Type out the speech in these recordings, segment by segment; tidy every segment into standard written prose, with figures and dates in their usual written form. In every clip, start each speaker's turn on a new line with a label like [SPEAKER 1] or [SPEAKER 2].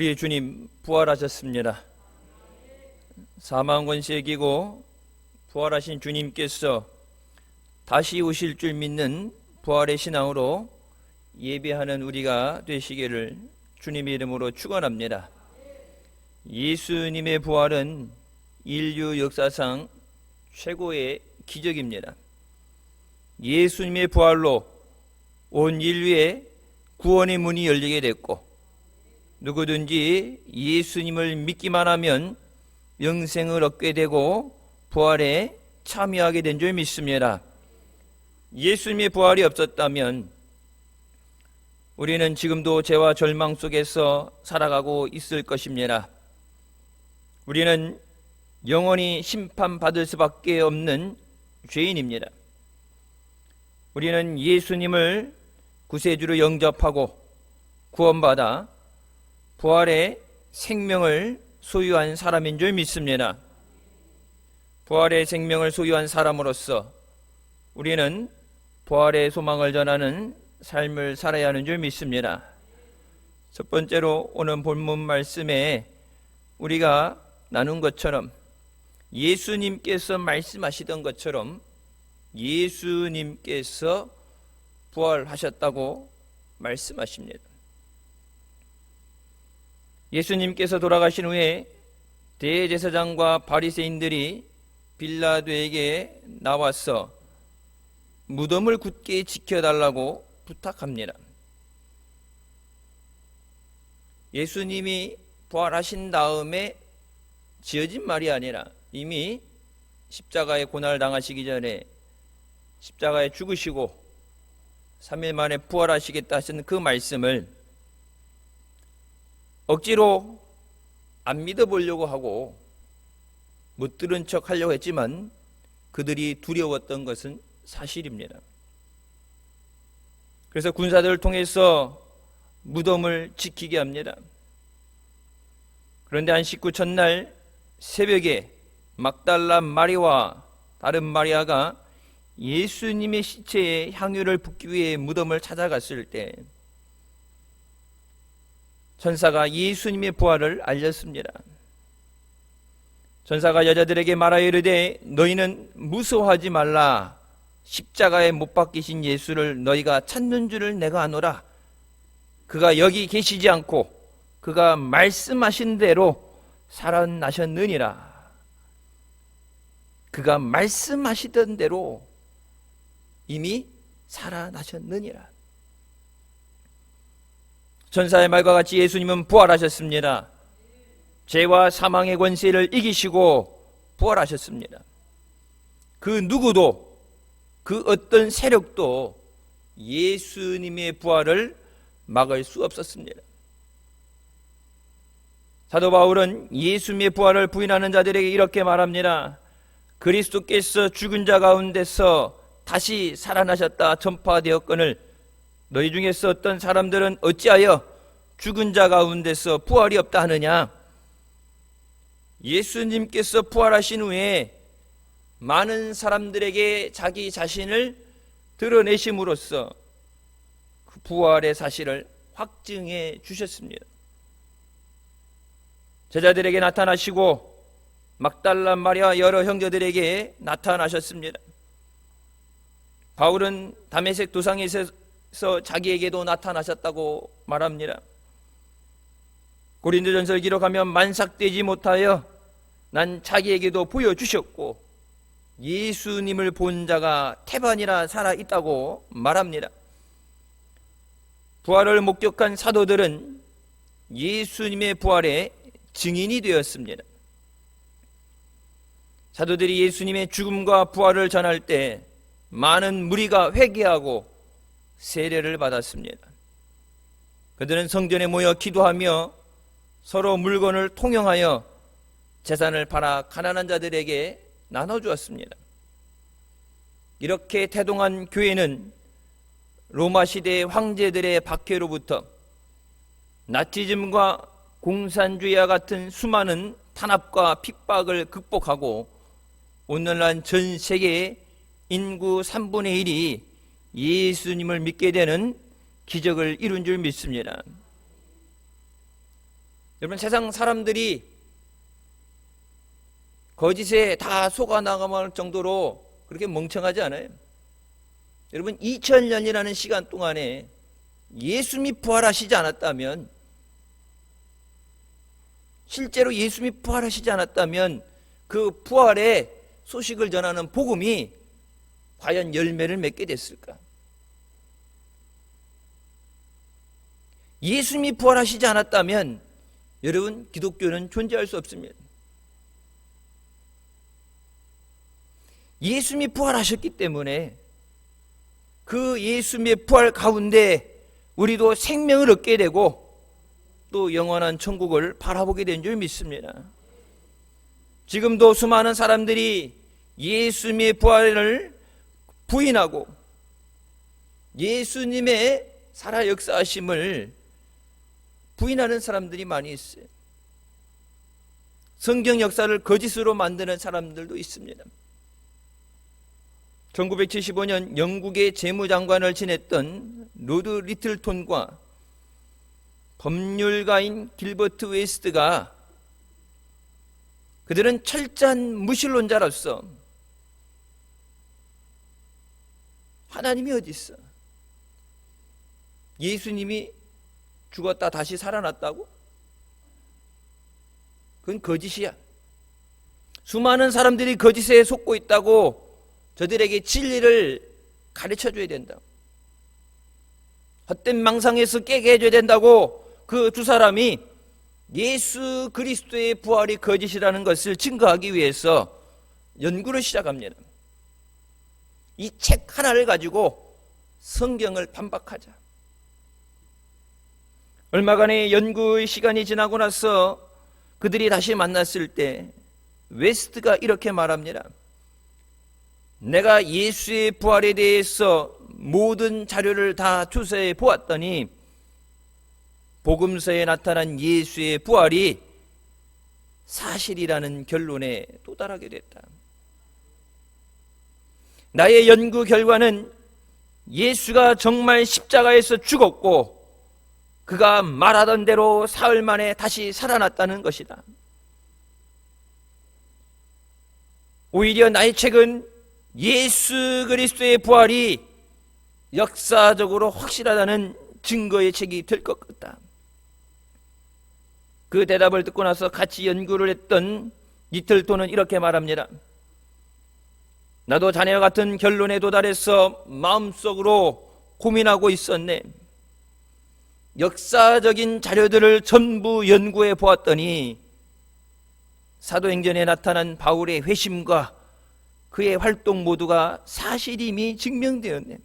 [SPEAKER 1] 우리 주님 부활하셨습니다. 사망 권세 이기고 부활하신 주님께서 다시 오실 줄 믿는 부활의 신앙으로 예배하는 우리가 되시기를 주님의 이름으로 축원합니다. 예수님의 부활은 인류 역사상 최고의 기적입니다. 예수님의 부활로 온 인류의 구원의 문이 열리게 됐고, 누구든지 예수님을 믿기만 하면 영생을 얻게 되고 부활에 참여하게 된 줄 믿습니다. 예수님의 부활이 없었다면 우리는 지금도 죄와 절망 속에서 살아가고 있을 것입니다. 우리는 영원히 심판받을 수밖에 없는 죄인입니다. 우리는 예수님을 구세주로 영접하고 구원받아 부활의 생명을 소유한 사람인 줄 믿습니다. 부활의 생명을 소유한 사람으로서 우리는 부활의 소망을 전하는 삶을 살아야 하는 줄 믿습니다. 첫 번째로 오늘 본문 말씀에 우리가 나눈 것처럼 예수님께서 말씀하시던 것처럼 예수님께서 부활하셨다고 말씀하십니다. 예수님께서 돌아가신 후에 대제사장과 바리새인들이 빌라도에게 나와서 무덤을 굳게 지켜달라고 부탁합니다. 예수님이 부활하신 다음에 지어진 말이 아니라 이미 십자가의 고난을 당하시기 전에 십자가에 죽으시고 3일 만에 부활하시겠다 하신 그 말씀을 억지로 안 믿어보려고 하고 못 들은 척 하려고 했지만 그들이 두려웠던 것은 사실입니다. 그래서 군사들을 통해서 무덤을 지키게 합니다. 그런데 안식구 첫날 새벽에 막달라 마리아와 다른 마리아가 예수님의 시체에 향유를 붓기 위해 무덤을 찾아갔을 때 천사가 예수님의 부활을 알렸습니다. 천사가 여자들에게 말하여 이르되 너희는 무서워하지 말라. 십자가에 못 박히신 예수를 너희가 찾는 줄을 내가 아노라. 그가 여기 계시지 않고 그가 말씀하신 대로 살아나셨느니라. 그가 말씀하시던 대로 이미 살아나셨느니라. 천사의 말과 같이 예수님은 부활하셨습니다. 죄와 사망의 권세를 이기시고 부활하셨습니다. 그 누구도 그 어떤 세력도 예수님의 부활을 막을 수 없었습니다. 사도 바울은 예수님의 부활을 부인하는 자들에게 이렇게 말합니다. 그리스도께서 죽은 자 가운데서 다시 살아나셨다 전파되었거늘 너희 중에서 어떤 사람들은 어찌하여 죽은 자 가운데서 부활이 없다 하느냐? 예수님께서 부활하신 후에 많은 사람들에게 자기 자신을 드러내심으로써 그 부활의 사실을 확증해 주셨습니다. 제자들에게 나타나시고 막달라 마리아 여러 형제들에게 나타나셨습니다. 바울은 다메섹 도상에서 자기에게도 나타나셨다고 말합니다. 고린도전서를 기록하면 만삭되지 못하여 난 자기에게도 보여주셨고 예수님을 본 자가 태반이나 살아있다고 말합니다. 부활을 목격한 사도들은 예수님의 부활의 증인이 되었습니다. 사도들이 예수님의 죽음과 부활을 전할 때 많은 무리가 회개하고 세례를 받았습니다. 그들은 성전에 모여 기도하며 서로 물건을 통용하여 재산을 팔아 가난한 자들에게 나눠주었습니다. 이렇게 태동한 교회는 로마 시대의 황제들의 박해로부터 나치즘과 공산주의와 같은 수많은 탄압과 핍박을 극복하고 오늘날 전 세계의 인구 3분의 1이 예수님을 믿게 되는 기적을 이룬 줄 믿습니다. 여러분, 세상 사람들이 거짓에 다 속아 나갈 정도로 그렇게 멍청하지 않아요. 여러분, 2000년이라는 시간 동안에 예수님이 부활하시지 않았다면, 실제로 예수님이 부활하시지 않았다면 그 부활의 소식을 전하는 복음이 과연 열매를 맺게 됐을까? 예수님이 부활하시지 않았다면 여러분, 기독교는 존재할 수 없습니다. 예수님이 부활하셨기 때문에 그 예수님의 부활 가운데 우리도 생명을 얻게 되고 또 영원한 천국을 바라보게 된 줄 믿습니다. 지금도 수많은 사람들이 예수님의 부활을 부인하고 예수님의 살아 역사하심을 부인하는 사람들이 많이 있어요. 성경 역사를 거짓으로 만드는 사람들도 있습니다. 1975년 영국의 재무장관을 지냈던 로드 리틀톤과 법률가인 길버트 웨스트가 그들은 철저한 무신론자로서 하나님이 어디 있어? 예수님이 죽었다 다시 살아났다고? 그건 거짓이야. 수많은 사람들이 거짓에 속고 있다고 저들에게 진리를 가르쳐줘야 된다. 헛된 망상에서 깨게 해줘야 된다고 그 두 사람이 예수 그리스도의 부활이 거짓이라는 것을 증거하기 위해서 연구를 시작합니다. 이 책 하나를 가지고 성경을 반박하자. 얼마간의 연구의 시간이 지나고 나서 그들이 다시 만났을 때 웨스트가 이렇게 말합니다. 내가 예수의 부활에 대해서 모든 자료를 다 조사해 보았더니 복음서에 나타난 예수의 부활이 사실이라는 결론에 도달하게 됐다. 나의 연구 결과는 예수가 정말 십자가에서 죽었고 그가 말하던 대로 사흘 만에 다시 살아났다는 것이다. 오히려 나의 책은 예수 그리스도의 부활이 역사적으로 확실하다는 증거의 책이 될 것 같다. 그 대답을 듣고 나서 같이 연구를 했던 리틀톤은 이렇게 말합니다. 나도 자네와 같은 결론에 도달해서 마음속으로 고민하고 있었네. 역사적인 자료들을 전부 연구해 보았더니 사도행전에 나타난 바울의 회심과 그의 활동 모두가 사실임이 증명되었네.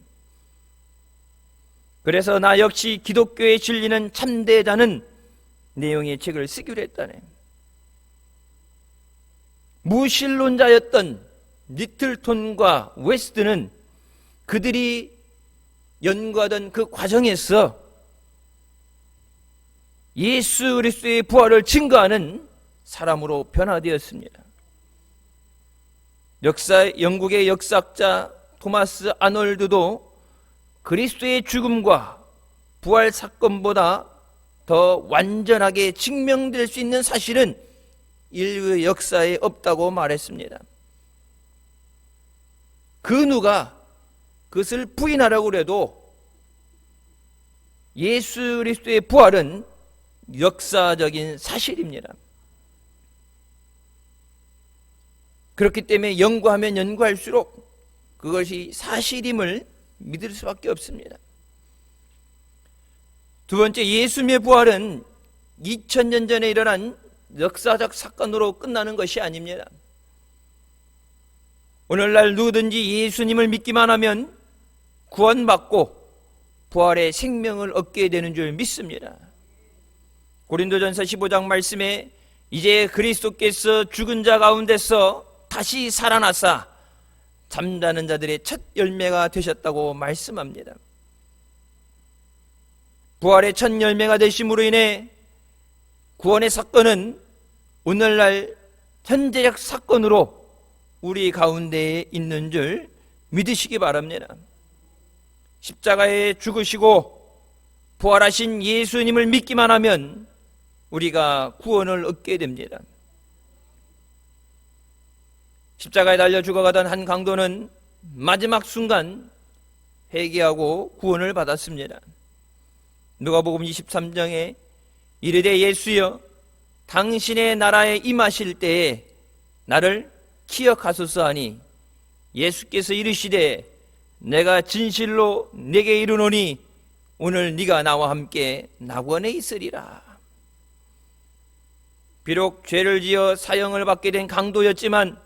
[SPEAKER 1] 그래서 나 역시 기독교의 진리는 참되다는 내용의 책을 쓰기로 했다네. 무신론자였던 리틀톤과 웨스트는 그들이 연구하던 그 과정에서 예수 그리스도의 부활을 증거하는 사람으로 변화되었습니다. 영국의 역사학자 토마스 아놀드도 그리스도의 죽음과 부활 사건보다 더 완전하게 증명될 수 있는 사실은 인류의 역사에 없다고 말했습니다. 그 누가 그것을 부인하려고 해도 예수 그리스도의 부활은 역사적인 사실입니다. 그렇기 때문에 연구하면 연구할수록 그것이 사실임을 믿을 수밖에 없습니다. 두 번째, 예수님의 부활은 2000년 전에 일어난 역사적 사건으로 끝나는 것이 아닙니다. 오늘날 누구든지 예수님을 믿기만 하면 구원받고 부활의 생명을 얻게 되는 줄 믿습니다. 고린도전서 15장 말씀에 이제 그리스도께서 죽은 자 가운데서 다시 살아나사 잠자는 자들의 첫 열매가 되셨다고 말씀합니다. 부활의 첫 열매가 되심으로 인해 구원의 사건은 오늘날 현재적 사건으로 우리 가운데에 있는 줄 믿으시기 바랍니다. 십자가에 죽으시고 부활하신 예수님을 믿기만 하면 우리가 구원을 얻게 됩니다. 십자가에 달려 죽어가던 한 강도는 마지막 순간 회개하고 구원을 받았습니다. 누가복음 23장에 이르되 예수여 당신의 나라에 임하실 때에 나를 기억하소서 하니 예수께서 이르시되 내가 진실로 네게 이르노니 오늘 네가 나와 함께 낙원에 있으리라. 비록 죄를 지어 사형을 받게 된 강도였지만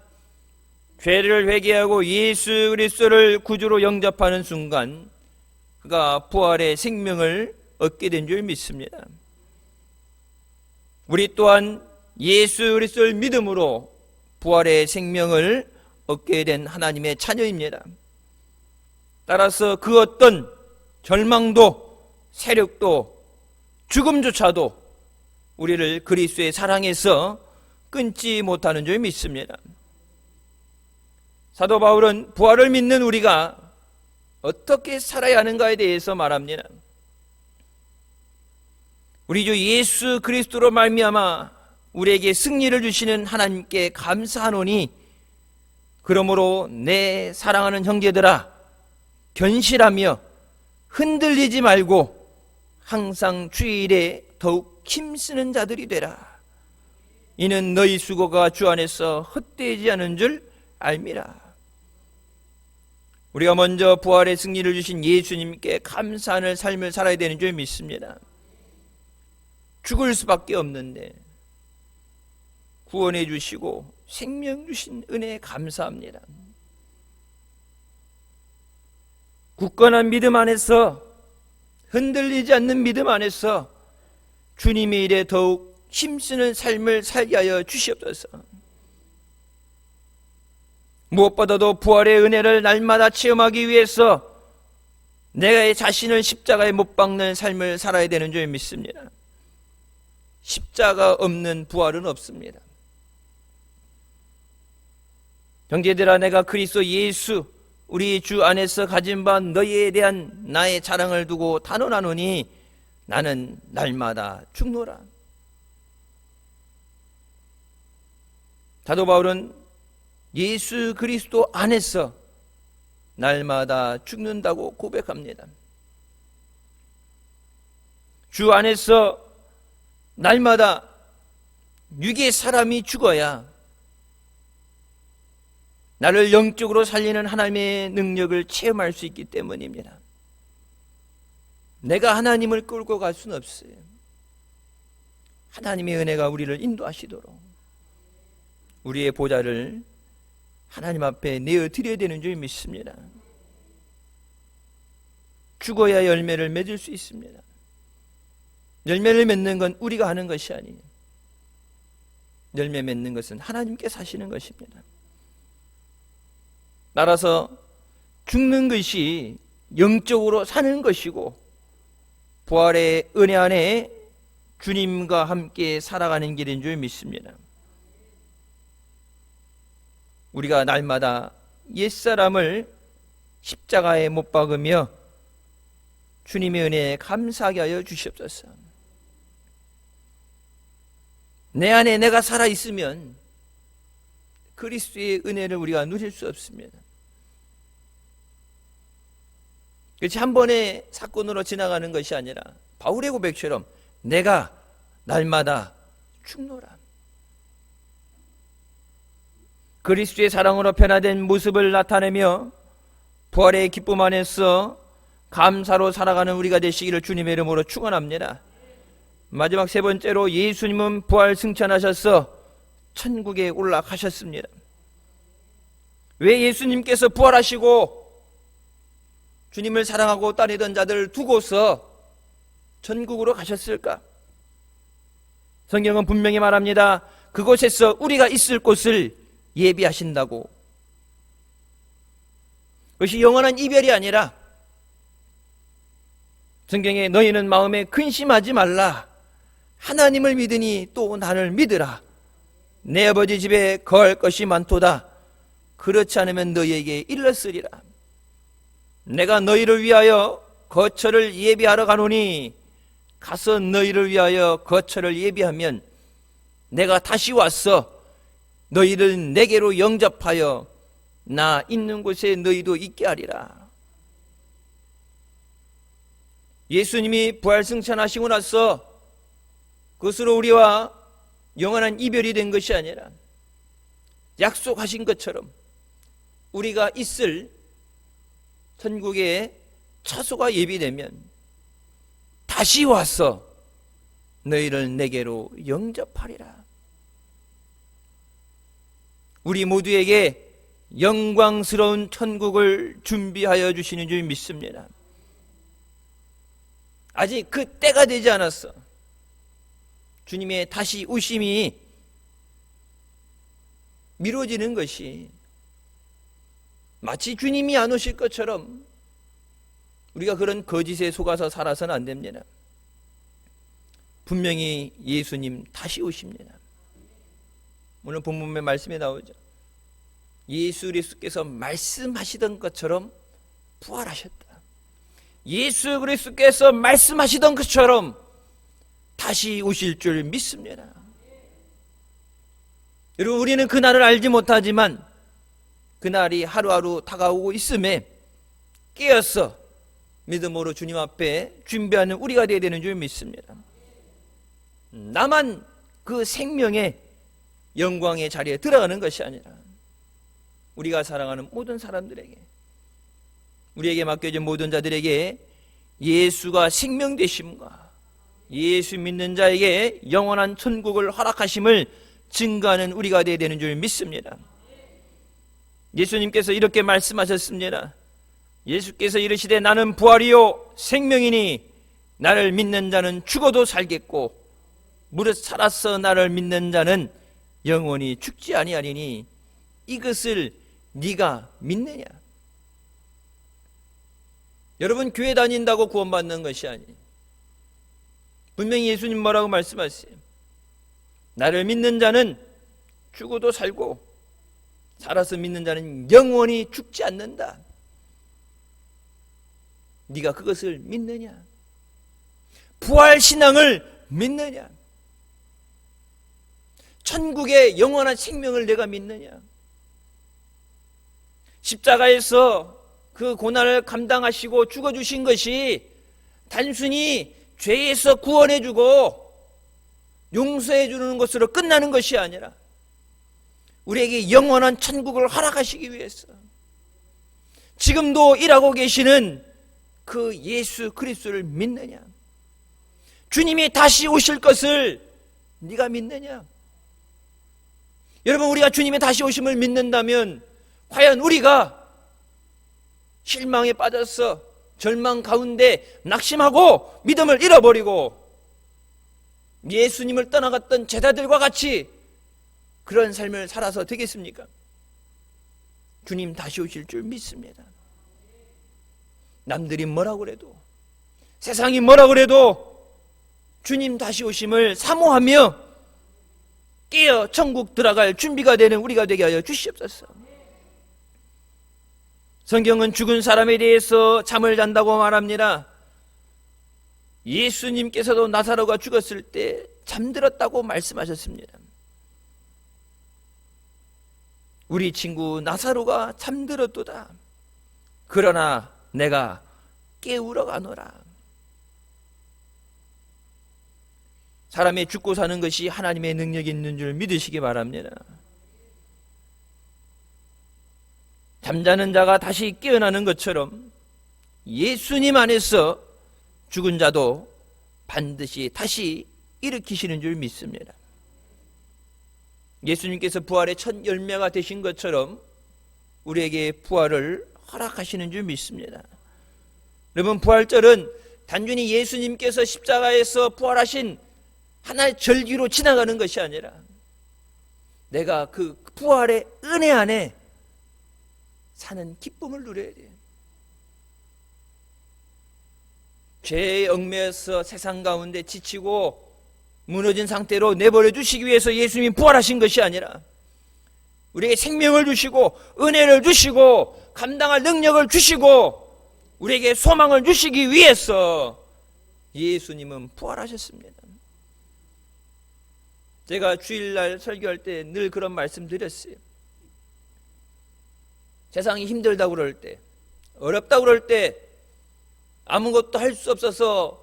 [SPEAKER 1] 죄를 회개하고 예수 그리스도를 구주로 영접하는 순간 그가 부활의 생명을 얻게 된 줄 믿습니다. 우리 또한 예수 그리스도를 믿음으로 부활의 생명을 얻게 된 하나님의 자녀입니다. 따라서 그 어떤 절망도 세력도 죽음조차도 우리를 그리스도의 사랑에서 끊지 못하는 줄 믿습니다. 사도 바울은 부활을 믿는 우리가 어떻게 살아야 하는가에 대해서 말합니다. 우리 주 예수 그리스도로 말미암아 우리에게 승리를 주시는 하나님께 감사하노니 그러므로 내 사랑하는 형제들아 견실하며 흔들리지 말고 항상 주일에 더욱 힘쓰는 자들이 되라. 이는 너희 수고가 주 안에서 헛되지 않은 줄 알미라. 우리가 먼저 부활의 승리를 주신 예수님께 감사하는 삶을 살아야 되는 줄 믿습니다. 죽을 수밖에 없는데 구원해 주시고 생명 주신 은혜에 감사합니다. 굳건한 믿음 안에서 흔들리지 않는 믿음 안에서 주님의 일에 더욱 힘쓰는 삶을 살게 하여 주시옵소서. 무엇보다도 부활의 은혜를 날마다 체험하기 위해서 내 자신을 십자가에 못 박는 삶을 살아야 되는 줄 믿습니다. 십자가 없는 부활은 없습니다. 형제들아 내가 그리스도 예수 우리 주 안에서 가진 바 너희에 대한 나의 자랑을 두고 단언하노니 나는 날마다 죽노라. 사도 바울은 예수 그리스도 안에서 날마다 죽는다고 고백합니다. 주 안에서 날마다 육의 사람이 죽어야 나를 영적으로 살리는 하나님의 능력을 체험할 수 있기 때문입니다. 내가 하나님을 끌고 갈 수는 없어요. 하나님의 은혜가 우리를 인도하시도록 우리의 보좌를 하나님 앞에 내어드려야 되는 줄 믿습니다. 죽어야 열매를 맺을 수 있습니다. 열매를 맺는 건 우리가 하는 것이 아니에요. 열매 맺는 것은 하나님께서 하시는 것입니다. 따라서 죽는 것이 영적으로 사는 것이고 부활의 은혜 안에 주님과 함께 살아가는 길인 줄 믿습니다. 우리가 날마다 옛사람을 십자가에 못 박으며 주님의 은혜에 감사하게 하여 주시옵소서. 내 안에 내가 살아있으면 그리스도의 은혜를 우리가 누릴 수 없습니다. 그렇지 한 번의 사건으로 지나가는 것이 아니라 바울의 고백처럼 내가 날마다 죽노라. 그리스도의 사랑으로 변화된 모습을 나타내며 부활의 기쁨 안에서 감사로 살아가는 우리가 되시기를 주님의 이름으로 축원합니다. 마지막 세 번째로 예수님은 부활 승천하셔서 천국에 올라가셨습니다. 왜 예수님께서 부활하시고 주님을 사랑하고 따르던 자들을 두고서 천국으로 가셨을까? 성경은 분명히 말합니다. 그곳에서 우리가 있을 곳을 예비하신다고. 그것이 영원한 이별이 아니라 성경에 너희는 마음에 근심하지 말라. 하나님을 믿으니 또 나를 믿으라. 내 아버지 집에 거할 것이 많도다. 그렇지 않으면 너희에게 일렀으리라. 내가 너희를 위하여 거처를 예비하러 가노니 가서 너희를 위하여 거처를 예비하면 내가 다시 와서 너희를 내게로 영접하여 나 있는 곳에 너희도 있게 하리라. 예수님이 부활승천하시고 나서 그것으로 우리와 영원한 이별이 된 것이 아니라 약속하신 것처럼 우리가 있을 천국의 처소가 예비되면 다시 와서 너희를 내게로 영접하리라. 우리 모두에게 영광스러운 천국을 준비하여 주시는 줄 믿습니다. 아직 그 때가 되지 않았어. 주님의 다시 오심이 미뤄지는 것이 마치 주님이 안 오실 것처럼 우리가 그런 거짓에 속아서 살아서는 안 됩니다. 분명히 예수님 다시 오십니다. 오늘 본문의 말씀에 나오죠. 예수 그리스도께서 말씀하시던 것처럼 부활하셨다. 예수 그리스도께서 말씀하시던 것처럼 다시 오실 줄 믿습니다. 여러분, 우리는 그날을 알지 못하지만 그날이 하루하루 다가오고 있음에 깨어서 믿음으로 주님 앞에 준비하는 우리가 되어야 되는 줄 믿습니다. 나만 그 생명의 영광의 자리에 들어가는 것이 아니라 우리가 사랑하는 모든 사람들에게, 우리에게 맡겨진 모든 자들에게 예수가 생명 되심과 예수 믿는 자에게 영원한 천국을 허락하심을 증거하는 우리가 되어야 되는 줄 믿습니다. 예수님께서 이렇게 말씀하셨습니다. 예수께서 이르시되 나는 부활이요 생명이니 나를 믿는 자는 죽어도 살겠고 무릇 살아서 나를 믿는 자는 영원히 죽지 아니하리니 이것을 네가 믿느냐? 여러분, 교회 다닌다고 구원받는 것이 아니에요. 분명히 예수님 뭐라고 말씀하세요? 나를 믿는 자는 죽어도 살고 살아서 믿는 자는 영원히 죽지 않는다. 네가 그것을 믿느냐? 부활신앙을 믿느냐? 천국의 영원한 생명을 내가 믿느냐? 십자가에서 그 고난을 감당하시고 죽어주신 것이 단순히 죄에서 구원해주고 용서해주는 것으로 끝나는 것이 아니라 우리에게 영원한 천국을 허락하시기 위해서 지금도 일하고 계시는 그 예수 그리스도를 믿느냐? 주님이 다시 오실 것을 네가 믿느냐? 여러분, 우리가 주님이 다시 오심을 믿는다면 과연 우리가 실망에 빠져서 절망 가운데 낙심하고 믿음을 잃어버리고 예수님을 떠나갔던 제자들과 같이 그런 삶을 살아서 되겠습니까? 주님 다시 오실 줄 믿습니다. 남들이 뭐라고 그래도, 세상이 뭐라고 그래도 주님 다시 오심을 사모하며 깨어 천국 들어갈 준비가 되는 우리가 되게 하여 주시옵소서. 성경은 죽은 사람에 대해서 잠을 잔다고 말합니다. 예수님께서도 나사로가 죽었을 때 잠들었다고 말씀하셨습니다. 우리 친구 나사로가 잠들었도다. 그러나 내가 깨우러 가노라. 사람의 죽고 사는 것이 하나님의 능력이 있는 줄 믿으시기 바랍니다. 잠자는 자가 다시 깨어나는 것처럼 예수님 안에서 죽은 자도 반드시 다시 일으키시는 줄 믿습니다. 예수님께서 부활의 첫 열매가 되신 것처럼 우리에게 부활을 허락하시는 줄 믿습니다. 여러분, 부활절은 단순히 예수님께서 십자가에서 부활하신 하나의 절기로 지나가는 것이 아니라 내가 그 부활의 은혜 안에 사는 기쁨을 누려야 돼요. 죄에 얽매여서 세상 가운데 지치고 무너진 상태로 내버려 두시기 위해서 예수님이 부활하신 것이 아니라 우리에게 생명을 주시고 은혜를 주시고 감당할 능력을 주시고 우리에게 소망을 주시기 위해서 예수님은 부활하셨습니다. 제가 주일날 설교할 때 늘 그런 말씀 드렸어요. 세상이 힘들다고 그럴 때, 어렵다고 그럴 때, 아무것도 할 수 없어서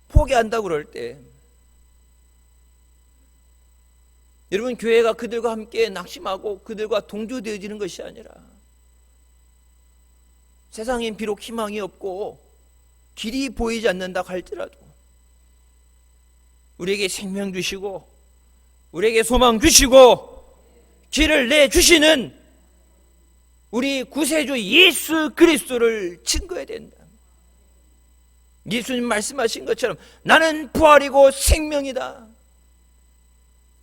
[SPEAKER 1] 포기한다고 그럴 때, 여러분, 교회가 그들과 함께 낙심하고 그들과 동조되어지는 것이 아니라, 세상엔 비록 희망이 없고 길이 보이지 않는다 할지라도 우리에게 생명 주시고 우리에게 소망 주시고 길을 내주시는 우리 구세주 예수 그리스도를 증거해야 된다. 예수님 말씀하신 것처럼 나는 부활이고 생명이다.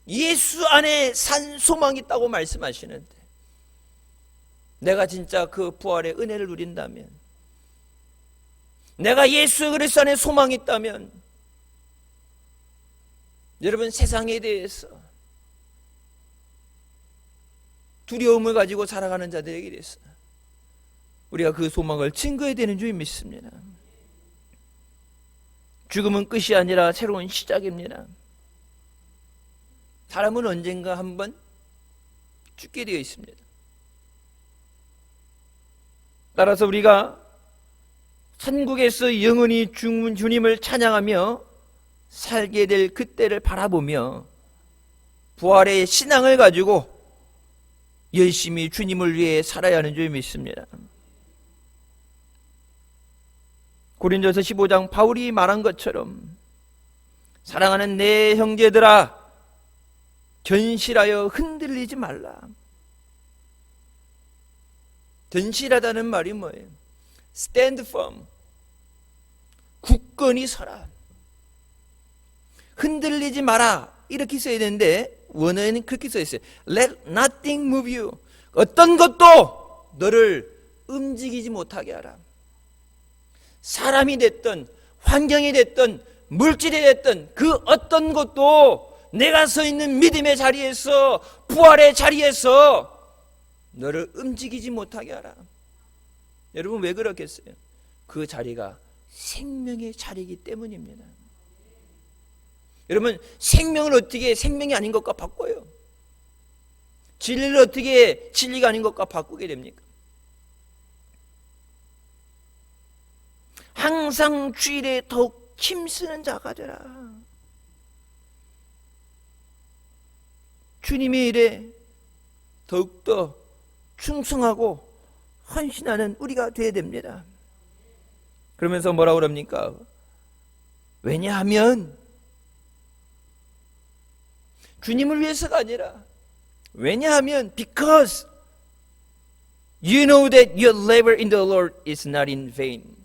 [SPEAKER 1] 예수 안에 산 소망이 있다고 말씀하시는데, 내가 진짜 그 부활의 은혜를 누린다면, 내가 예수 그리스도 안에 소망이 있다면, 여러분, 세상에 대해서 두려움을 가지고 살아가는 자들에게 대해서 우리가 그 소망을 증거해야 되는 줄 믿습니다. 죽음은 끝이 아니라 새로운 시작입니다. 사람은 언젠가 한번 죽게 되어 있습니다. 따라서 우리가 천국에서 영원히 주님을 찬양하며 살게 될 그때를 바라보며 부활의 신앙을 가지고 열심히 주님을 위해 살아야 하는 줄 믿습니다. 고린도서 15장 바울이 말한 것처럼 사랑하는 내 형제들아, 견실하여 흔들리지 말라. 견실하다는 말이 뭐예요? Stand firm. 굳건히 서라. 흔들리지 마라. 이렇게 써야 되는데 원어에는 그렇게 써 있어요. Let nothing move you. 어떤 것도 너를 움직이지 못하게 하라. 사람이 됐든 환경이 됐든 물질이 됐든 그 어떤 것도 내가 서 있는 믿음의 자리에서, 부활의 자리에서 너를 움직이지 못하게 하라. 여러분, 왜 그렇겠어요? 그 자리가 생명의 자리이기 때문입니다. 여러분, 생명을 어떻게 생명이 아닌 것과 바꿔요? 진리를 어떻게 진리가 아닌 것과 바꾸게 됩니까? 항상 주일에 더욱 힘쓰는 자가 되라. 주님의 일에 더욱더 충성하고 헌신하는 우리가 되어야 됩니다. 그러면서 뭐라고 그럽니까? 왜냐하면 주님을 위해서가 아니라, 왜냐하면 because you know that your labor in the Lord is not in vain.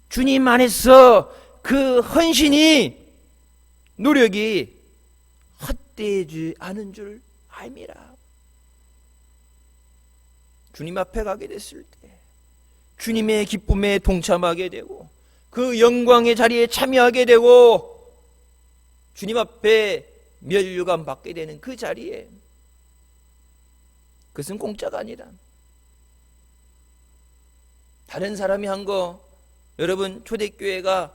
[SPEAKER 1] 주님 안에서 그 헌신이, 노력이 헛되지 않은 줄 알미라. 주님 앞에 가게 됐을 때 주님의 기쁨에 동참하게 되고 그 영광의 자리에 참여하게 되고 주님 앞에 면류관 받게 되는 그 자리에, 그것은 공짜가 아니다. 다른 사람이 한 거, 여러분, 초대교회가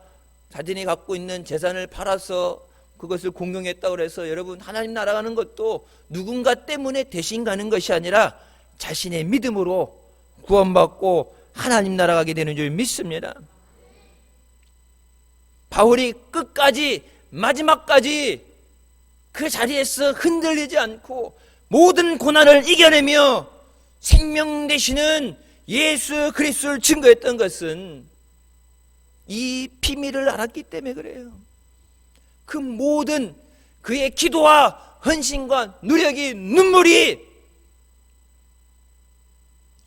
[SPEAKER 1] 자신이 갖고 있는 재산을 팔아서 그것을 공용했다고 해서 여러분, 하나님 나라 가는 것도 누군가 때문에 대신 가는 것이 아니라 자신의 믿음으로 구원받고 하나님 나라 가게 되는 줄 믿습니다. 바울이 끝까지, 마지막까지 그 자리에서 흔들리지 않고 모든 고난을 이겨내며 생명 되시는 예수 그리스도를 증거했던 것은 이 비밀을 알았기 때문에 그래요. 그 모든 그의 기도와 헌신과 노력이, 눈물이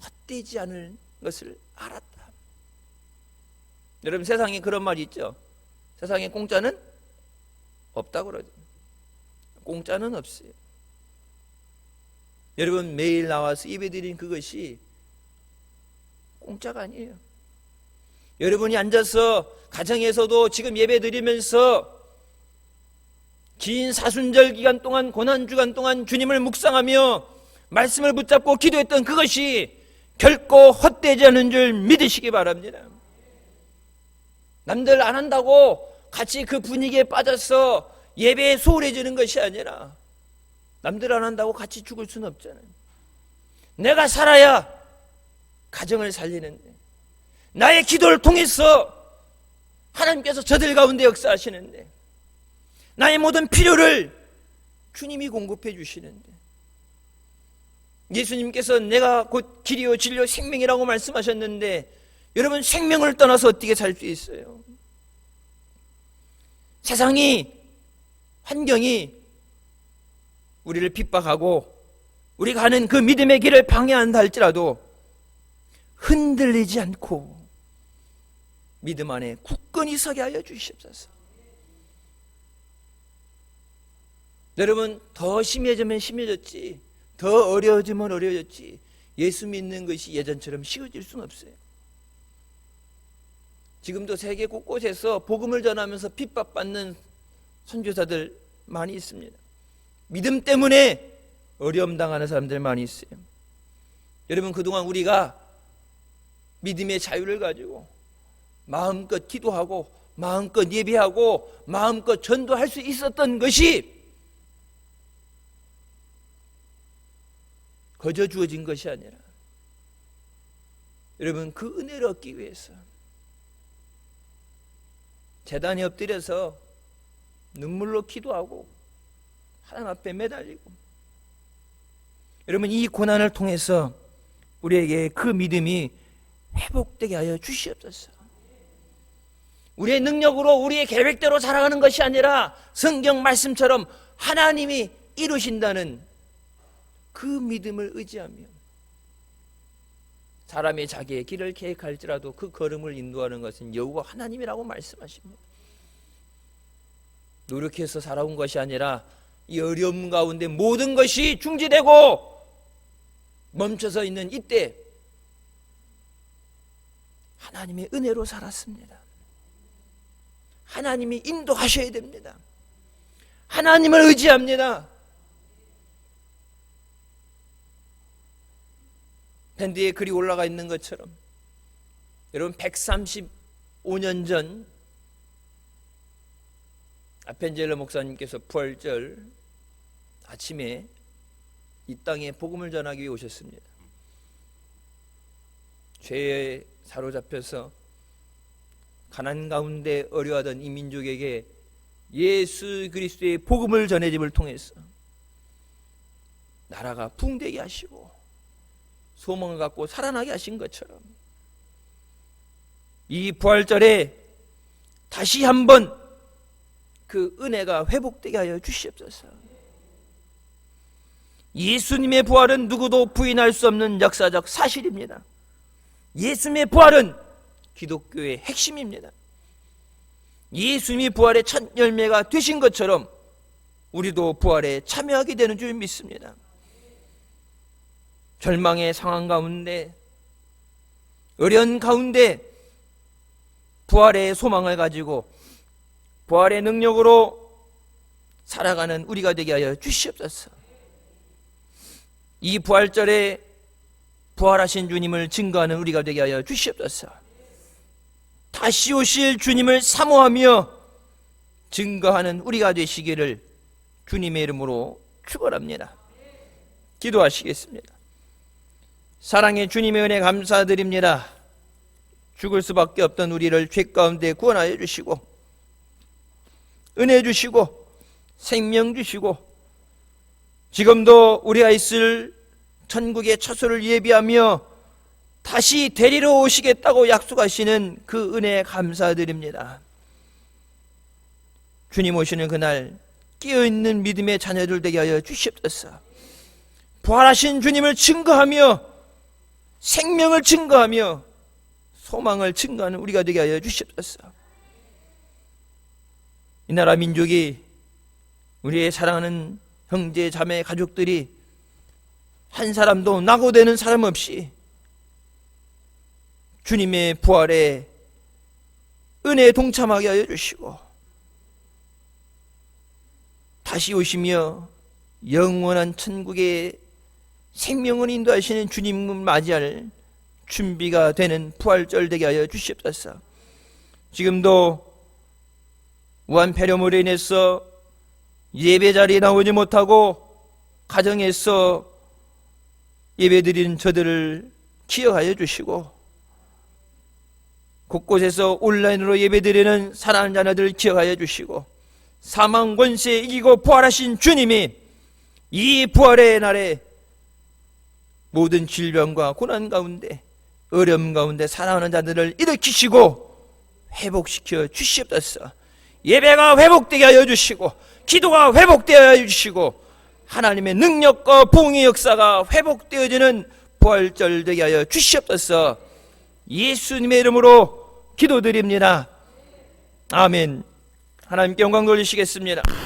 [SPEAKER 1] 헛되지 않을 것을 알았다. 여러분, 세상에 그런 말이 있죠. 세상에 공짜는 없다고 그러죠. 공짜는 없어요. 여러분, 매일 나와서 예배드린 그것이 공짜가 아니에요. 여러분이 앉아서 가정에서도 지금 예배드리면서 긴 사순절 기간 동안, 고난 주간 동안 주님을 묵상하며 말씀을 붙잡고 기도했던 그것이 결코 헛되지 않은 줄 믿으시기 바랍니다. 남들 안 한다고 같이 그 분위기에 빠져서 예배에 소홀해지는 것이 아니라 남들 안 한다고 같이 죽을 수는 없잖아요. 내가 살아야 가정을 살리는데, 나의 기도를 통해서 하나님께서 저들 가운데 역사하시는데, 나의 모든 필요를 주님이 공급해 주시는데, 예수님께서 내가 곧 길이요 진리요 생명이라고 말씀하셨는데, 여러분 생명을 떠나서 어떻게 살 수 있어요? 세상이, 환경이 우리를 핍박하고 우리가 가는 그 믿음의 길을 방해한다 할지라도 흔들리지 않고 믿음 안에 굳건히 서게 하여 주시옵소서. 여러분, 더 심해지면 심해졌지, 더 어려워지면 어려워졌지, 예수 믿는 것이 예전처럼 쉬워질 수는 없어요. 지금도 세계 곳곳에서 복음을 전하면서 핍박받는 선교사들 많이 있습니다. 믿음 때문에 어려움 당하는 사람들 많이 있어요. 여러분, 그동안 우리가 믿음의 자유를 가지고 마음껏 기도하고 마음껏 예배하고 마음껏 전도할 수 있었던 것이 거저 주어진 것이 아니라, 여러분, 그 은혜를 얻기 위해서 제단에 엎드려서 눈물로 기도하고 하나님 앞에 매달리고, 여러분, 이 고난을 통해서 우리에게 그 믿음이 회복되게 하여 주시옵소서. 우리의 능력으로 우리의 계획대로 살아가는 것이 아니라 성경 말씀처럼 하나님이 이루신다는 그 믿음을 의지하며 사람이 자기의 길을 계획할지라도 그 걸음을 인도하는 것은 여호와 하나님이라고 말씀하십니다. 노력해서 살아온 것이 아니라 이 어려움 가운데 모든 것이 중지되고 멈춰서 있는 이때 하나님의 은혜로 살았습니다. 하나님이 인도하셔야 됩니다. 하나님을 의지합니다. 밴드에 글이 올라가 있는 것처럼 여러분, 135년 전 아펜젤러 목사님께서 부활절 아침에 이 땅에 복음을 전하기 위해 오셨습니다. 죄에 사로잡혀서 가난 가운데 어려워하던 이 민족에게 예수 그리스도의 복음을 전해짐을 통해서 나라가 붕되게 하시고 소망을 갖고 살아나게 하신 것처럼 이 부활절에 다시 한번 그 은혜가 회복되게 하여 주시옵소서. 예수님의 부활은 누구도 부인할 수 없는 역사적 사실입니다. 예수님의 부활은 기독교의 핵심입니다. 예수님이 부활의 첫 열매가 되신 것처럼 우리도 부활에 참여하게 되는 줄 믿습니다. 절망의 상황 가운데, 어려운 가운데 부활의 소망을 가지고 부활의 능력으로 살아가는 우리가 되게 하여 주시옵소서. 이 부활절에 부활하신 주님을 증거하는 우리가 되게 하여 주시옵소서. 다시 오실 주님을 사모하며 증거하는 우리가 되시기를 주님의 이름으로 축원합니다. 기도하시겠습니다. 사랑의 주님의 은혜 감사드립니다. 죽을 수밖에 없던 우리를 죄 가운데 구원하여 주시고 은혜 주시고 생명 주시고 지금도 우리가 있을 천국의 처소를 예비하며 다시 데리러 오시겠다고 약속하시는 그 은혜에 감사드립니다. 주님 오시는 그날 깨어있는 믿음의 자녀들 되게 하여 주시옵소서. 부활하신 주님을 증거하며 생명을 증거하며 소망을 증거하는 우리가 되게 하여 주시옵소서. 이 나라 민족이, 우리의 사랑하는 형제 자매 가족들이 한 사람도 낙오되는 사람 없이 주님의 부활에 은혜에 동참하게 하여 주시고 다시 오시며 영원한 천국의 생명을 인도하시는 주님을 맞이할 준비가 되는 부활절 되게 하여 주시옵소서. 지금도 우한 폐렴으로 인해서 예배 자리에 나오지 못하고 가정에서 예배드리는 저들을 기억하여 주시고, 곳곳에서 온라인으로 예배드리는 사랑하는 자녀들을 기억하여 주시고, 사망 권세에 이기고 부활하신 주님이 이 부활의 날에 모든 질병과 고난 가운데, 어려움 가운데 사랑하는 자들을 일으키시고 회복시켜 주시옵소서. 예배가 회복되게 하여 주시고, 기도가 회복되게 하여 주시고, 하나님의 능력과 부흥의 역사가 회복되어지는 부활절 되게 하여 주시옵소서. 예수님의 이름으로 기도드립니다. 아멘. 하나님께 영광 돌리시겠습니다.